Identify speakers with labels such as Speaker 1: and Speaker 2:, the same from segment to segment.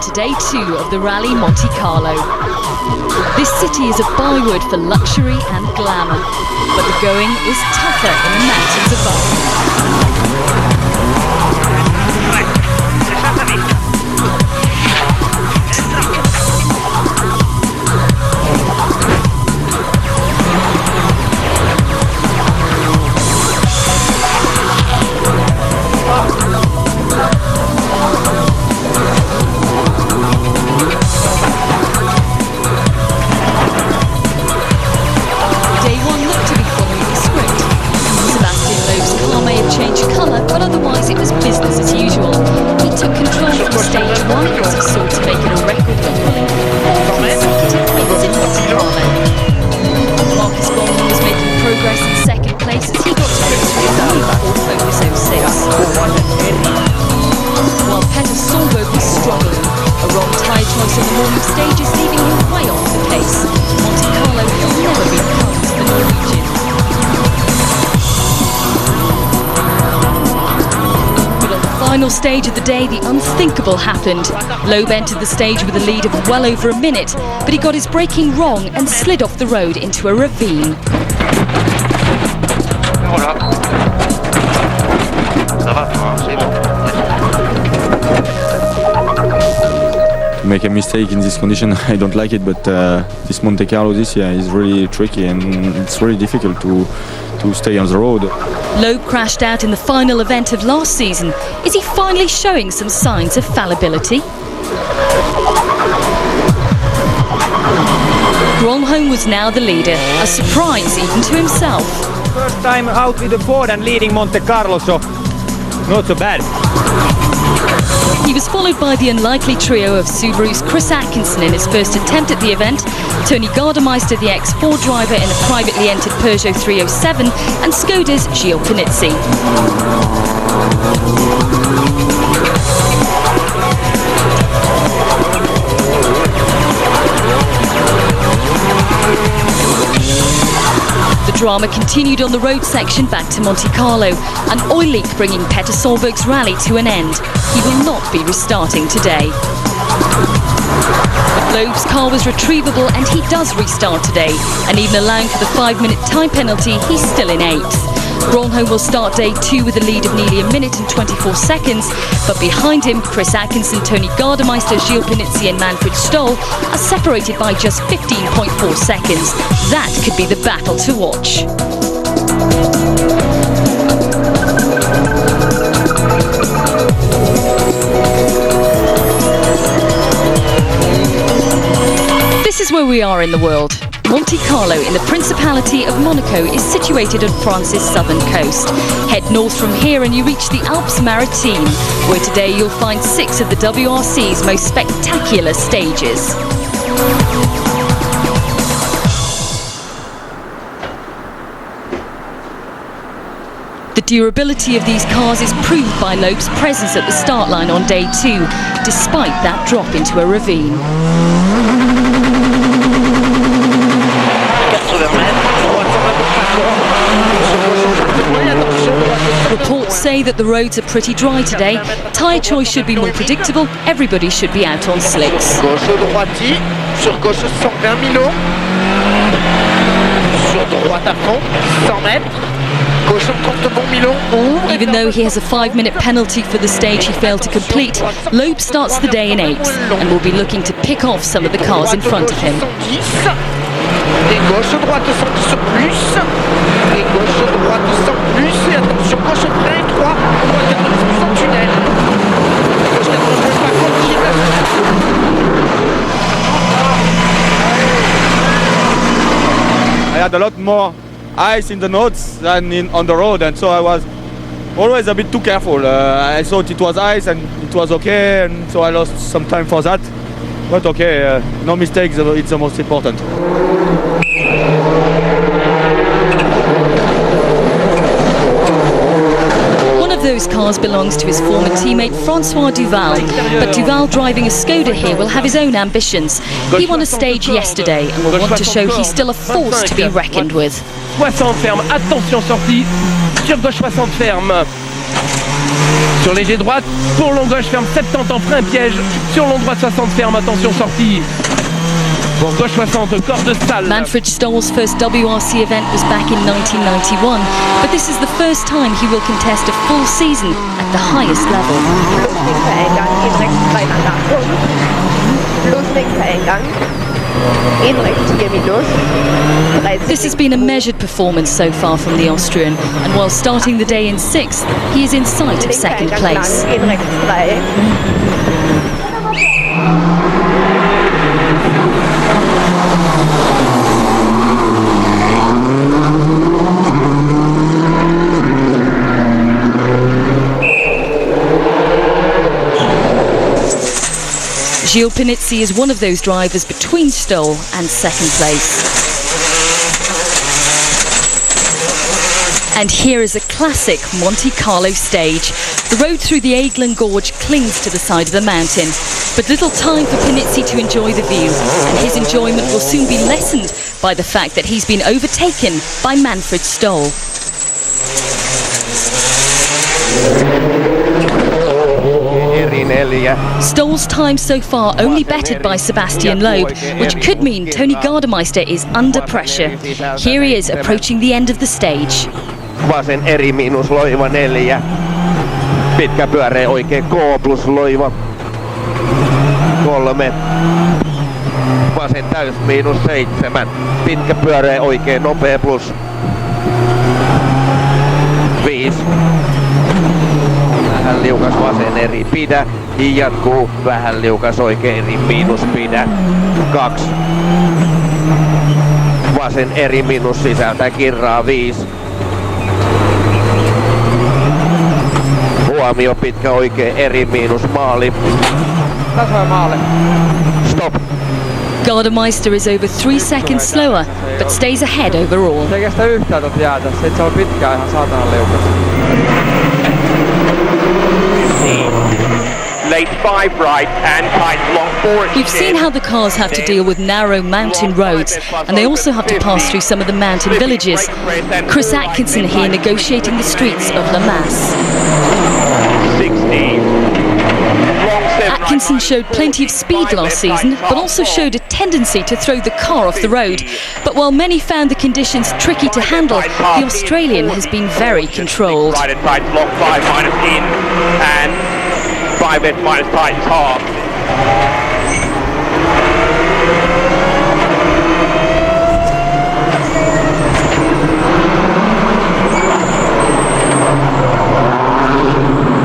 Speaker 1: to day 2 of the Rally Monte Carlo. This city is a byword for luxury and glamour, but the going is tougher in the mountains above. But otherwise it was business as usual. He took control from stage 1 as he sought to make it a record equally. Consecutive wins in Monte Carlo. Marcus was making progress in second place as he got to grips with his own Focus 06. While Petter Solberg was struggling. A wrong tyre choice on the morning stages leaving him way off the pace. Monte Carlo has never been kind to the Norwegian. Final stage of the day, the unthinkable happened. Loeb entered the stage with a lead of well over a minute, but he got his braking wrong and slid off the road into a ravine.
Speaker 2: To make a mistake in this condition, I don't like it, but this Monte Carlo this year is really tricky and it's really difficult to stay on the road.
Speaker 1: Loeb crashed out in the final event of last season. Is he finally showing some signs of fallibility? Gronholm was now the leader, a surprise even to himself.
Speaker 3: First time out with the board and leading Monte Carlo, so not so bad.
Speaker 1: He was followed by the unlikely trio of Subaru's Chris Atkinson in his first attempt at the event, Tony Gardemeister, the X4 driver in a privately entered Peugeot 307, and Skoda's Gilles Panizzi. The drama continued on the road section back to Monte Carlo, an oil leak bringing Petter Solberg's rally to an end. He will not be restarting today. But Loeb's car was retrievable and he does restart today, and even allowing for the 5-minute time penalty, he's still in 8th. Gronholm will start day 2 with a lead of nearly 1 minute and 24 seconds, but behind him, Chris Atkinson, Tony Gardemeister, Gilles Panizzi and Manfred Stoll are separated by just 15.4 seconds. That could be the battle to watch. This is where we are in the world. Monte Carlo in the Principality of Monaco is situated on France's southern coast. Head north from here and you reach the Alpes Maritimes, where today you'll find 6 of the WRC's most spectacular stages. The durability of these cars is proved by Loeb's presence at the start line on day 2, despite that drop into a ravine. Reports say that the roads are pretty dry today. Tyre choice should be more predictable. Everybody should be out on slicks.
Speaker 4: Sur gauche 120 Milon. Sur droite à fond, 100 mètres. Gauche compte bon Milon.
Speaker 1: Even though he has a 5-minute penalty for the stage he failed to complete, Loeb starts the day in 8th and will be looking to pick off some of the cars in front of him.
Speaker 4: Et gauche droite 110 sur plus. Et gauche droite 100 plus. Et attention, gauche frein 3. Droite 90 en tunnel. Gauche 90 pas continue.
Speaker 2: I had a lot more ice in the notes than on the road, and so I was always a bit too careful. I thought it was ice and it was okay, and so I lost some time for that. But okay, no mistakes, it's the most important.
Speaker 1: One of those cars belongs to his former teammate Francois Duval, but Duval driving a Skoda here will have his own ambitions. He won a stage yesterday and will want to show he's still a force to be reckoned with.
Speaker 3: 60 ferme, attention sortie, sur gauche 60 ferme.
Speaker 4: Sur léger droite, pour long gauche ferme 70 en frein piège. Sur long droite 60 ferme, attention sortie. Pour gauche 60, corde sale.
Speaker 1: Manfred Stoll's first WRC event was back in 1991, but this is the first time he will contest a full season at the highest level. This has been a measured performance so far from the Austrian, and while starting the day in 6th, he is in sight of second place. Gilles Panizzi is one of those drivers between Stoll and second place. And here is a classic Monte Carlo stage. The road through the Aiglun Gorge clings to the side of the mountain, but little time for Panizzi to enjoy the view, and his enjoyment will soon be lessened by the fact that he's been overtaken by Manfred Stoll. Stoll's time so far only bettered by Sebastian Loeb, which could mean Tony Gardemeister is under pressure. Here he is approaching the end of the stage.
Speaker 4: Vasen eri miinus loiva 4. Pitkä pyöreä oikein K plus loiva 3. Vasen täys miinus 7. Pitkä pyöreä oikein nopea plus 5. Vähän liukas vasen eri pidä. Jatkuu vähän liukas oikein eri miinus pidä 2. Vasen eri miinus sisältä kirraa 5. Huomio pitkä oikein eri miinus maali.
Speaker 3: Tasoja maalle.
Speaker 4: Stop.
Speaker 1: Gardemeister is over 3 seconds slower, but stays ahead overall.
Speaker 3: Se ei kestä yhtään tuota jäätä, se on pitkään ihan saatanan liukas.
Speaker 4: Late 5 right and tight long 4.
Speaker 1: We've seen how the cars have to deal with narrow mountain roads, and they also have to pass through some of the mountain villages. Chris Atkinson here negotiating the streets of La Masse.
Speaker 4: 16.
Speaker 1: Atkinson showed plenty of speed last season, but also showed a tendency to throw the car off the road. But while many found the conditions tricky to handle, the Australian has been very controlled.
Speaker 4: Right and tight, long 5 minus in, and 5 minus tight is half.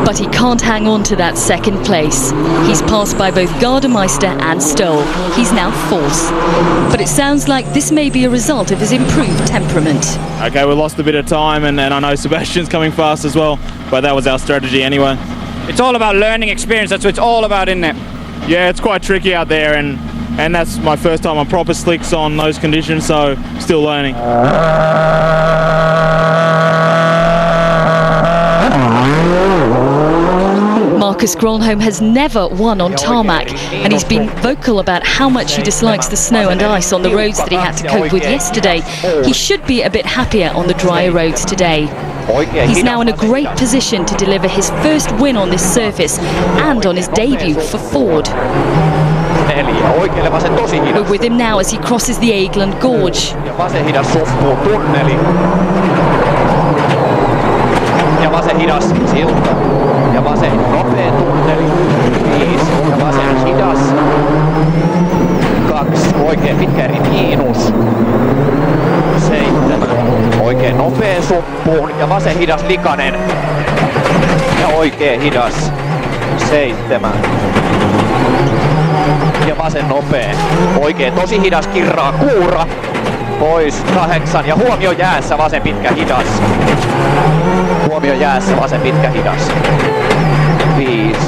Speaker 1: But he can't hang on to that second place. He's passed by both Gardemeister and Stoll. He's now 4th. But it sounds like this may be a result of his improved temperament.
Speaker 5: Okay, we lost a bit of time, and I know Sebastian's coming fast as well, but that was our strategy anyway.
Speaker 3: It's all about learning experience, that's what it's all about, isn't it?
Speaker 5: Yeah, it's quite tricky out there, and that's my first time on proper slicks on those conditions, so still learning.
Speaker 1: Marcus Gronholm has never won on tarmac, and he's been vocal about how much he dislikes the snow and ice on the roads that he had to cope with yesterday. He should be a bit happier on the drier roads today. He's now in a great position to deliver his first win on this surface and on his debut for Ford. We're with him now as he crosses the Aiglun Gorge.
Speaker 4: Ja vasen hidas silta. Ja vasen nopea tunneli. 5. Ja vasen hidas. 2. Oikein pitkä eri miinus. 7. Oikein nopea suppuun. Ja vasen hidas likainen. Ja oikein hidas. 7. Ja vasen nopea. Oikein tosi hidas kirraa kuura. Pois 8 ja huomio jäässä vasen pitkä hidas. Huomio jäässä vasen pitkä hidas. 5.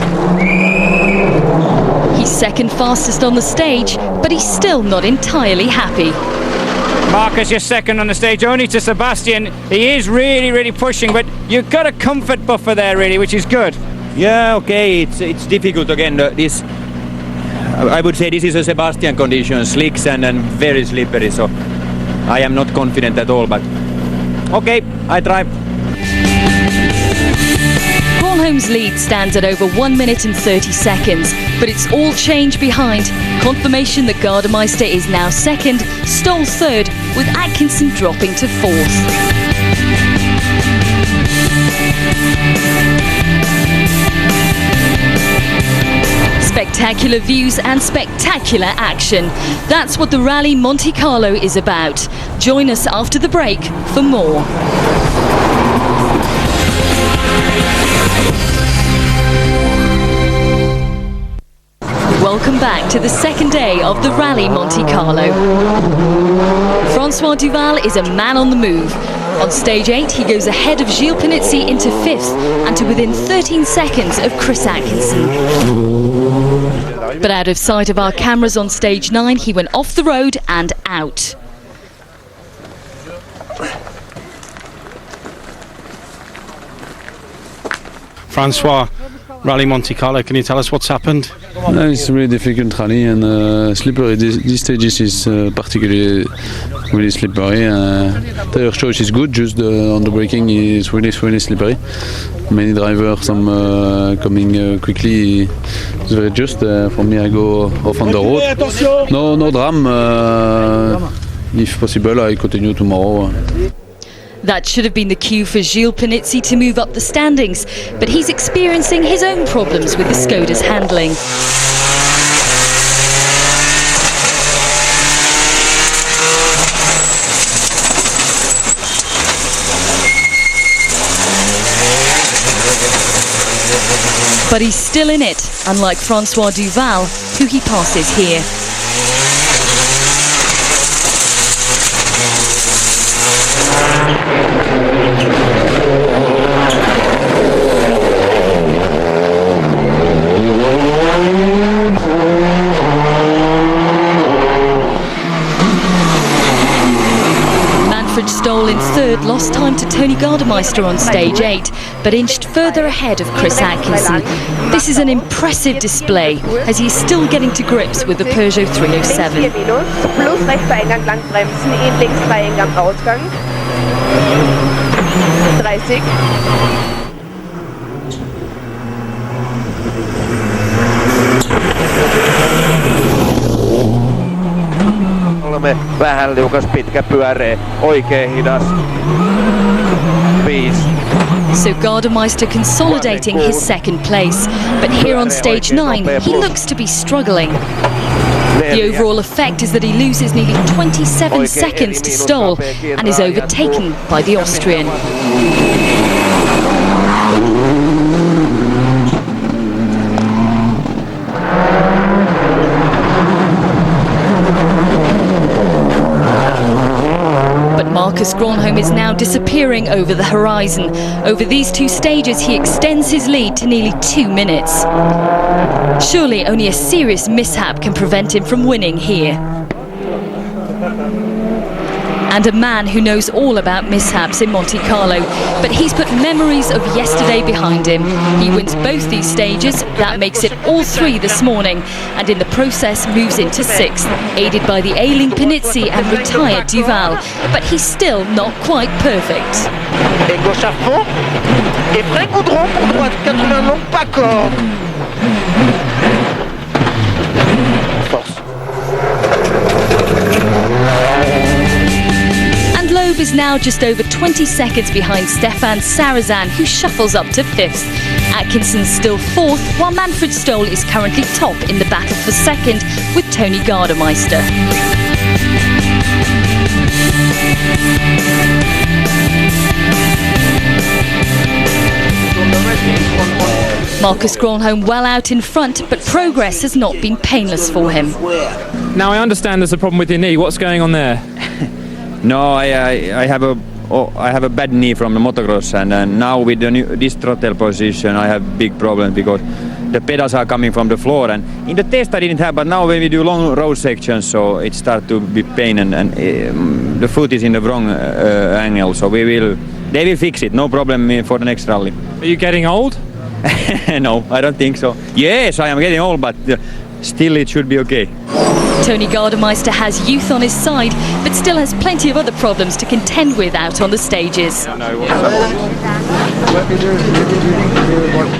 Speaker 1: He's second fastest on the stage, but he's still not entirely happy.
Speaker 3: Marcus, you're second on the stage, only to Sebastian. He is really pushing, but you've got a comfort buffer there really, which is good.
Speaker 6: Yeah, okay, it's difficult again. This, I would say this is a Sebastian condition, slicks and very slippery, so I am not confident at all, but okay, I try.
Speaker 1: Gronholm's lead stands at over 1 minute and 30 seconds, but it's all change behind. Confirmation that Gardemeister is now second, Stoll third, with Atkinson dropping to fourth. Spectacular views and spectacular action. That's what the Rally Monte Carlo is about. Join us after the break for more. Welcome back to the second day of the Rally Monte Carlo. Francois Duval is a man on the move. On stage 8, he goes ahead of Gilles Panizzi into 5th and to within 13 seconds of Chris Atkinson. But out of sight of our cameras on stage 9, he went off the road and out.
Speaker 7: Francois, Rally Monte Carlo, can you tell us what's happened?
Speaker 8: It's a really difficult rally and slippery. This stages is particularly really slippery. Tire choice is good, just on the braking is really slippery. Many drivers coming quickly. It's very just. For me, I go off on the road. No drama. If possible, I continue tomorrow.
Speaker 1: That should have been the cue for Gilles Panizzi to move up the standings, but he's experiencing his own problems with the Skoda's handling. But he's still in it, unlike Francois Duval, who he passes here. Stoll in third lost time to Tony Gardemeister on stage 8, but inched further ahead of Chris Atkinson. This is an impressive display, as he's still getting to grips with the Peugeot 307.
Speaker 9: Plus Rechtseingang lang bremsen, in Linksdreheingang Ausgang. 30.
Speaker 4: Vähän liukas pitkä pyöreä, oikein hidas. 5.
Speaker 1: So Gardemeister consolidating his second place, but here on stage 9 he looks to be struggling. The overall effect is that he loses nearly 27 seconds to Stoll and is overtaken by the Austrian. Marcus Gronholm is now disappearing over the horizon. Over these two stages, he extends his lead to nearly 2 minutes. Surely only a serious mishap can prevent him from winning here. And a man who knows all about mishaps in Monte Carlo, but he's put memories of yesterday behind him. He wins both these stages, that makes it all 3 this morning, and in the process moves into 6th, aided by the ailing Panizzi and retired Duval, but he's still not quite perfect.
Speaker 4: Et gauche à fond, et frein goudron pour droite, 80 long, pas corde. Force.
Speaker 1: Loeb is now just over 20 seconds behind Stefan Sarazan, who shuffles up to 5th. Atkinson's still 4th, while Manfred Stoll is currently top in the battle for 2nd with Tony Gardemeister. Marcus Gronholm well out in front, but progress has not been painless for him.
Speaker 3: Now I understand there's a problem with your knee. What's going on there?
Speaker 6: No, I have a bad knee from the motocross, and now with this throttle position I have big problems because the pedals are coming from the floor, and in the test I didn't have, but now when we do long road sections, so it starts to be pain, and the foot is in the wrong angle, so they will fix it, no problem for the next rally.
Speaker 3: Are you getting old?
Speaker 6: No, I don't think so. Yes, I am getting old, but still it should be okay.
Speaker 1: Tony Gardemeister has youth on his side, but still has plenty of other problems to contend with out on the stages.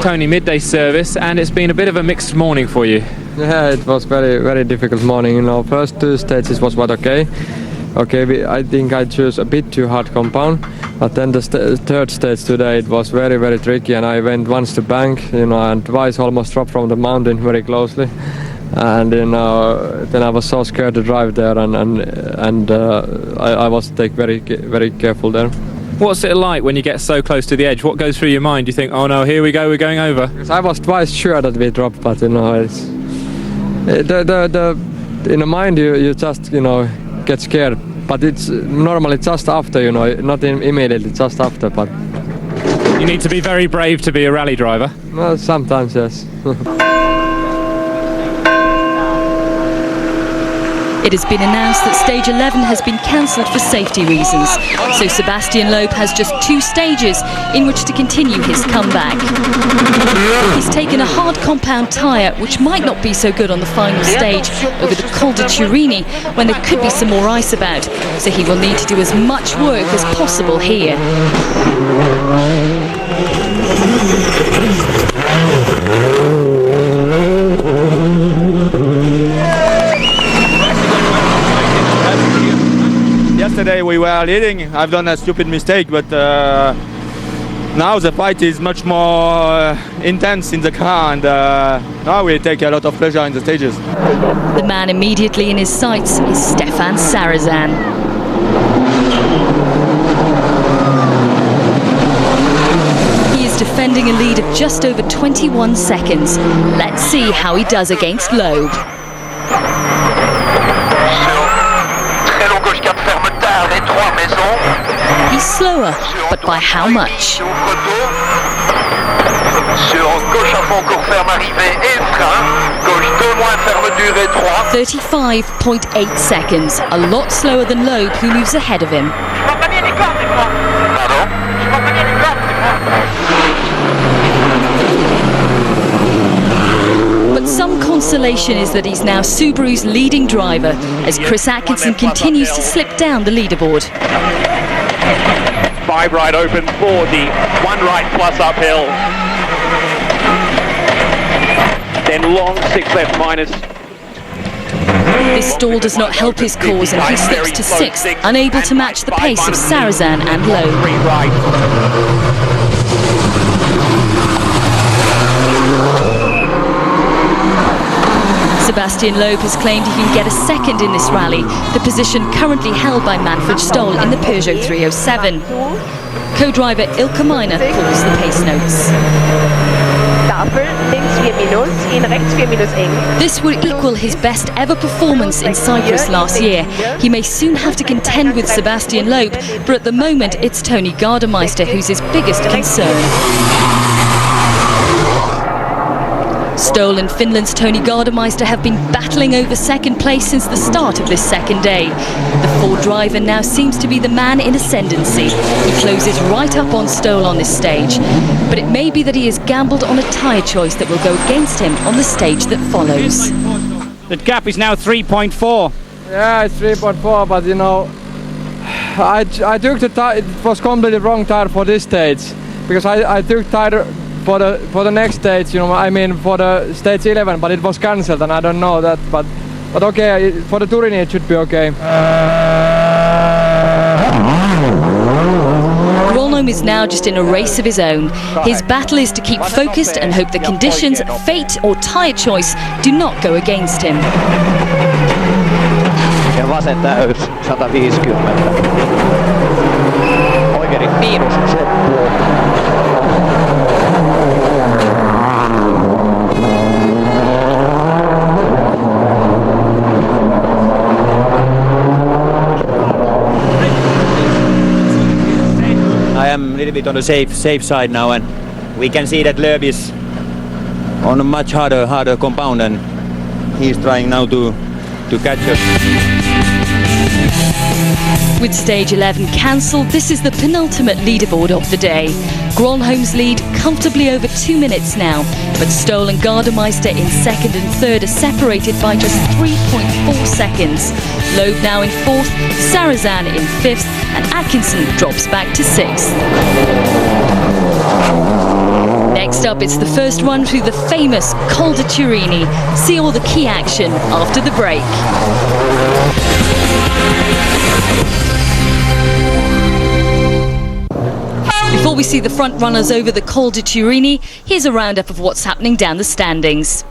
Speaker 10: Tony, midday service, and it's been a bit of a mixed morning for you.
Speaker 11: Yeah, it was very difficult morning. You know, first two stages was quite okay. I think I chose a bit too hard compound, but then the third stage today it was very tricky, and I went once to bank, you know, and twice almost dropped from the mountain very closely, and you know, then I was so scared to drive there, and I was very careful there.
Speaker 10: What's it like when you get so close to the edge? What goes through your mind? You think, oh no, here we go, we're going over?
Speaker 11: Because I was twice sure that we dropped, but you know, it's in the mind you just, you know, get scared, but it's normally just after, you know, not immediately, just after. But
Speaker 10: you need to be very brave to be a rally driver.
Speaker 11: Well, sometimes yes.
Speaker 1: It has been announced that stage 11 has been cancelled for safety reasons, so Sebastian Loeb has just 2 stages in which to continue his comeback. He's taken a hard compound tyre, which might not be so good on the final stage over the Col de Turini, when there could be some more ice about, so he will need to do as much work as possible here.
Speaker 2: Yesterday we were leading. I've done a stupid mistake, but now the fight is much more intense in the car, and now we take a lot of pleasure in the stages.
Speaker 1: The man immediately in his sights is Stefan Sarazan. He is defending a lead of just over 21 seconds. Let's see how he does against Loeb. He's slower, but by how much? 35.8 seconds, a lot slower than Loeb, who moves ahead of him. But some consolation is that he's now Subaru's leading driver, as Chris Atkinson continues to slip down the leaderboard.
Speaker 12: 5 right open, 40, 1 right plus uphill. Then long 6 left minus.
Speaker 1: This stall does not help his cause, and he slips to 6th, unable to match the pace of Sarazan and Loeb. Sebastian Loeb has claimed he can get a second in this rally, the position currently held by Manfred Stoll in the Peugeot 307. Co-driver Ilka Miner calls the pace notes. This would equal his best ever performance in Cyprus last year. He may soon have to contend with Sebastian Loeb, but at the moment it's Tony Gardemeister who's his biggest concern. Stoll and Finland's Tony Gardemeister have been battling over second place since the start of this second day. The Ford driver now seems to be the man in ascendancy. He closes right up on Stoll on this stage, but it may be that he has gambled on a tyre choice that will go against him on the stage that follows.
Speaker 3: The gap is now 3.4.
Speaker 11: Yeah, it's 3.4, but you know, I took the tyre. It was completely wrong tyre for this stage, because I took tyre for the next stage, you know, I mean for the stage 11, but it was cancelled, and I don't know that, but okay, for the Turini it should be okay.
Speaker 1: Rolnholm is now just in a race of his own. His battle is to keep focused and hope the conditions, fate or tyre choice do not go against him.
Speaker 4: Ja vasen täys, 150. Oikein miinus loppuun.
Speaker 6: I am a little bit on the safe side now, and we can see that Loeb is on a much harder compound, and he's trying now to catch us.
Speaker 1: With stage 11 cancelled, this is the penultimate leaderboard of the day. Gronholm's lead comfortably over 2 minutes now, but Stoll and Gardemeister in second and third are separated by just 3.4 seconds. Loeb now in fourth, Sarazan in fifth, and Atkinson drops back to sixth. Next up, it's the first run through the famous Col de Turini. See all the key action after the break. Before we see the front runners over the Col de Turini, here's a roundup of what's happening down the standings.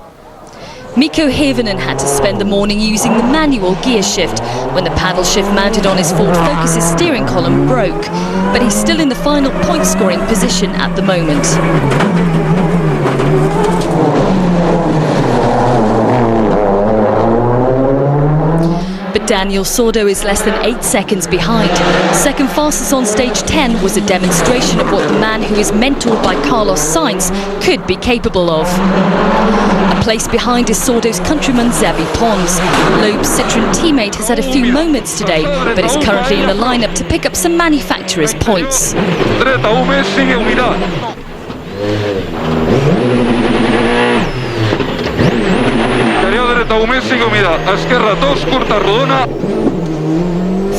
Speaker 1: Mikko Hirvonen had to spend the morning using the manual gear shift when the paddle shift mounted on his Ford Focus's steering column broke, but he's still in the final point scoring position at the moment. But Daniel Sordo is less than 8 seconds behind. Second fastest on stage 10 was a demonstration of what the man who is mentored by Carlos Sainz could be capable of. A place behind is Sordo's countryman Xabi Pons. Loeb's Citroën teammate has had a few moments today, but is currently in the lineup to pick up some manufacturer's points.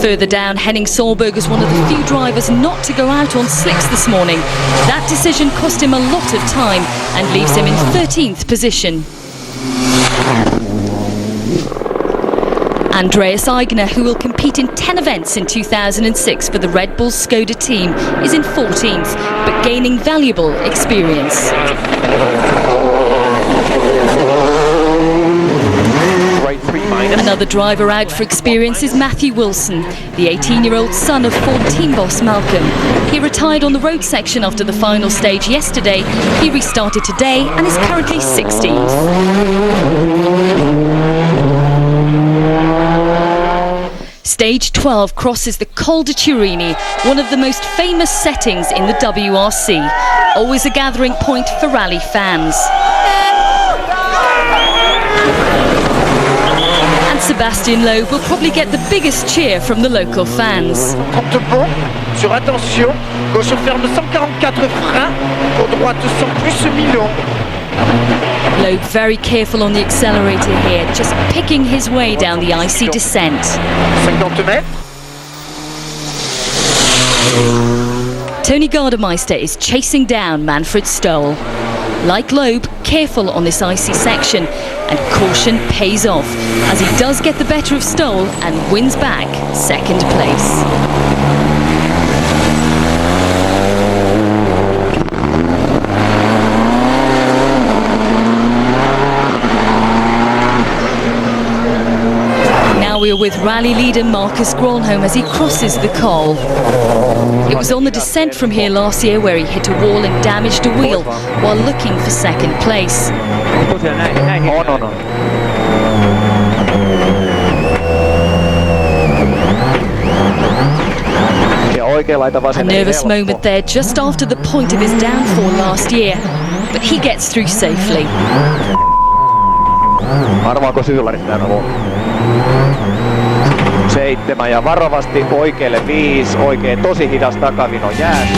Speaker 1: Further down, Henning Solberg is one of the few drivers not to go out on slicks this morning. That decision cost him a lot of time and leaves him in 13th position. Andreas Eigner, who will compete in 10 events in 2006 for the Red Bull Skoda team, is in 14th, but gaining valuable experience. Another driver out for experience is Matthew Wilson, the 18-year-old son of Ford team boss Malcolm. He retired on the road section after the final stage yesterday. He restarted today and is currently 16th. Stage 12 crosses the Col de Turini, one of the most famous settings in the WRC. Always a gathering point for rally fans. Sébastien Loeb will probably get the biggest cheer from the local fans.
Speaker 4: 30 ponts, sur attention, gauche ferme 144 freins, pour droite 100 plus mi-long.
Speaker 1: Loeb very careful on the accelerator here, just picking his way down the icy descent.
Speaker 4: 50 mètres.
Speaker 1: Tony Gardemeister is chasing down Manfred Stoll. Like Loeb, careful on this icy section, and caution pays off as he does get the better of Stoll and wins back second place. Now we are with rally leader Marcus Gronholm as he crosses the Col. It was on the descent from here last year where he hit a wall and damaged a wheel while looking for second place. A nervous moment there just after the point of his downfall last year, but he gets through safely.
Speaker 12: Arvaako syölärit täällä on? 7 ja varovasti oikealle 5, oikein tosi hidas takavino jäässä.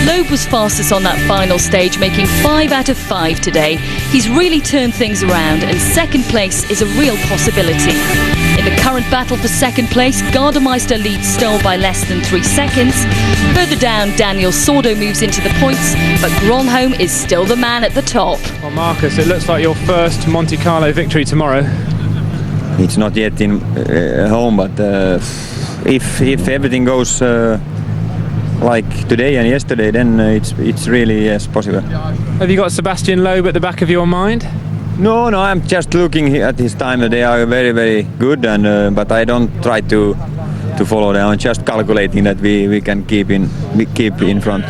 Speaker 1: Loeb was fastest on that final stage, making 5 out of 5 today. He's really turned things around and second place is a real possibility. In the current battle for second place, Gardemeister leads Stoll by less than 3 seconds. Further down, Daniel Sordo moves into the points, but Gronholm is still the man at the top.
Speaker 10: Well, Marcus, it looks like your first Monte Carlo victory tomorrow.
Speaker 6: It's not yet in home, but if everything goes like today and yesterday, then it's really yes possible.
Speaker 10: Have you got Sébastien Loeb at the back of your mind?
Speaker 6: No, I'm just looking at his time. They are very, very good, and but I don't try to follow them. I'm just calculating that we can keep in front.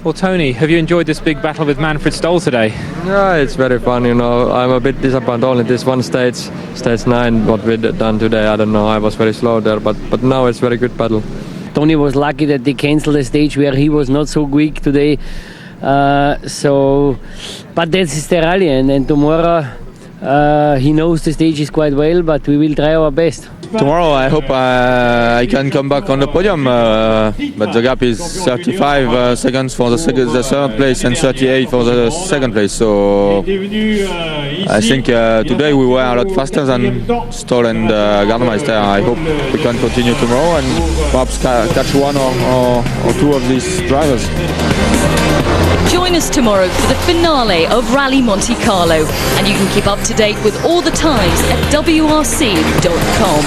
Speaker 10: Well, Tony, have you enjoyed this big battle with Manfred Stoll today?
Speaker 11: Yeah, it's very fun, you know. I'm a bit disappointed only this one stage 9, what we done today. I don't know, I was very slow there, but now it's very good battle.
Speaker 13: Tony was lucky that they cancelled the stage where he was not so quick today. But this is the rally, and tomorrow He knows the stages quite well, but we will try our best.
Speaker 2: Tomorrow I hope I can come back on the podium, but the gap is 35 seconds for the third place and 38 for the second place. So I think today we were a lot faster than Stoll and Gardemeister. I hope we can continue tomorrow and perhaps catch one or two of these drivers.
Speaker 1: Join us tomorrow for the finale of Rally Monte Carlo, and you can keep up to date with all the times at WRC.com.